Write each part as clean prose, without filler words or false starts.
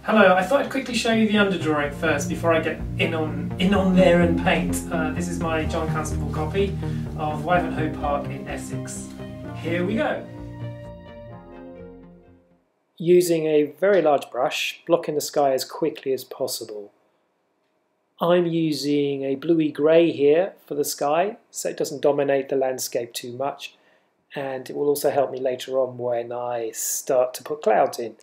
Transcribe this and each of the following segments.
Hello, I thought I'd quickly show you the underdrawing first before I get in on there and paint. This is my John Constable copy of Wivenhoe Park in Essex. Here we go. Using a very large brush, blocking the sky as quickly as possible. I'm using a bluey grey here for the sky, so it doesn't dominate the landscape too much, and it will also help me later on when I start to put clouds in.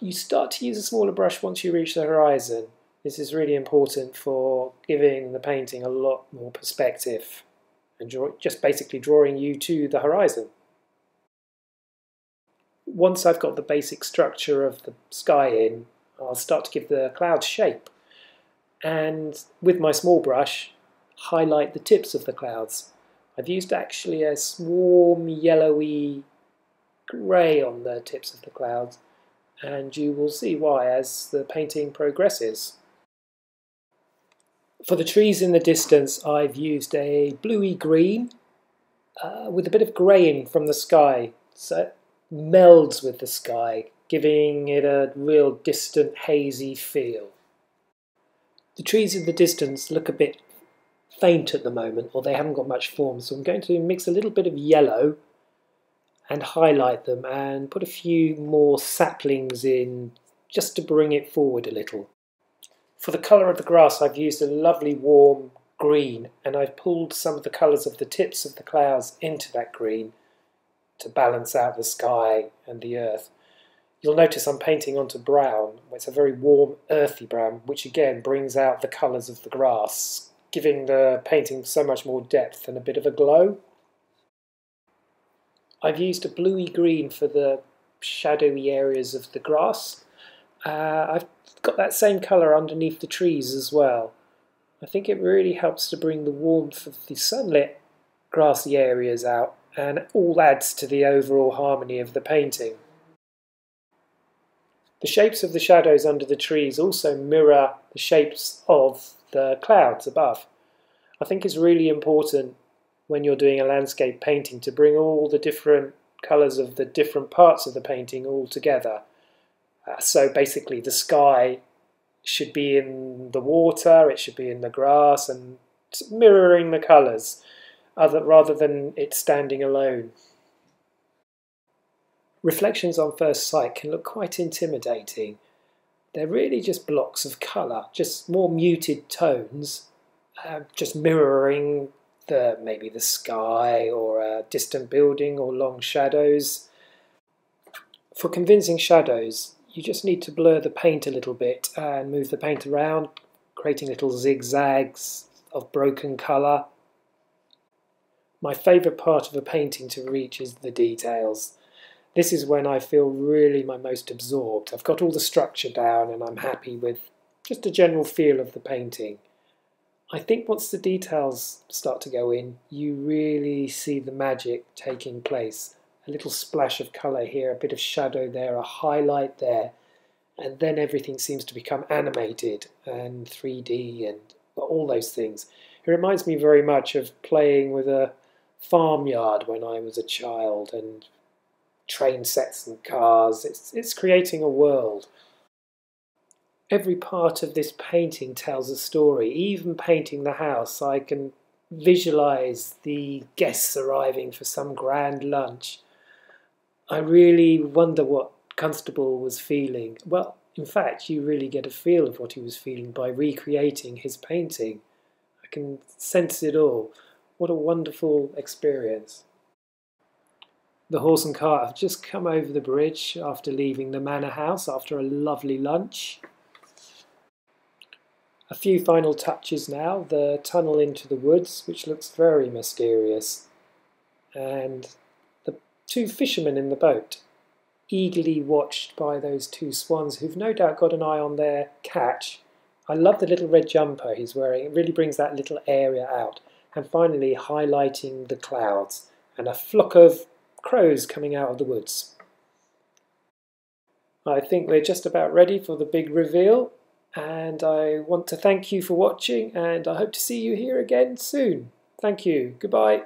You start to use a smaller brush once you reach the horizon. This is really important for giving the painting a lot more perspective and just basically drawing you to the horizon. Once I've got the basic structure of the sky in, I'll start to give the clouds shape, and with my small brush highlight the tips of the clouds. I've used actually a warm yellowy grey on the tips of the clouds, and you will see why as the painting progresses. For the trees in the distance, I've used a bluey green with a bit of greying from the sky, so it melds with the sky, giving it a real distant hazy feel. The trees in the distance look a bit faint at the moment, or they haven't got much form, so I'm going to mix a little bit of yellow and highlight them and put a few more saplings in just to bring it forward a little. For the colour of the grass, I've used a lovely warm green, and I've pulled some of the colours of the tips of the clouds into that green to balance out the sky and the earth. You'll notice I'm painting onto brown. It's a very warm earthy brown, which again brings out the colours of the grass, giving the painting so much more depth and a bit of a glow. I've used a bluey green for the shadowy areas of the grass. I've got that same colour underneath the trees as well. I think it really helps to bring the warmth of the sunlit grassy areas out, and all adds to the overall harmony of the painting. The shapes of the shadows under the trees also mirror the shapes of the clouds above. I think it's really important when you're doing a landscape painting to bring all the different colours of the different parts of the painting all together. So basically the sky should be in the water, it should be in the grass, and mirroring the colours rather than it standing alone. Reflections on first sight can look quite intimidating. They're really just blocks of colour, just more muted tones, just mirroring maybe the sky or a distant building or long shadows. For convincing shadows, you just need to blur the paint a little bit and move the paint around, creating little zigzags of broken colour. My favourite part of a painting to reach is the details. This is when I feel really my most absorbed. I've got all the structure down and I'm happy with just a general feel of the painting. I think once the details start to go in, you really see the magic taking place. A little splash of colour here, a bit of shadow there, a highlight there, and then everything seems to become animated and 3D and all those things. It reminds me very much of playing with a farmyard when I was a child, and train sets and cars. It's creating a world. Every part of this painting tells a story. Even painting the house, I can visualise the guests arriving for some grand lunch. I really wonder what Constable was feeling. Well, in fact, you really get a feel of what he was feeling by recreating his painting. I can sense it all. What a wonderful experience. The horse and cart have just come over the bridge after leaving the manor house after a lovely lunch. A few final touches now, the tunnel into the woods, which looks very mysterious, and the two fishermen in the boat, eagerly watched by those two swans who've no doubt got an eye on their catch. I love the little red jumper he's wearing, it really brings that little area out. And finally highlighting the clouds and a flock of crows coming out of the woods. I think we're just about ready for the big reveal, and I want to thank you for watching, and I hope to see you here again soon. Thank you. Goodbye.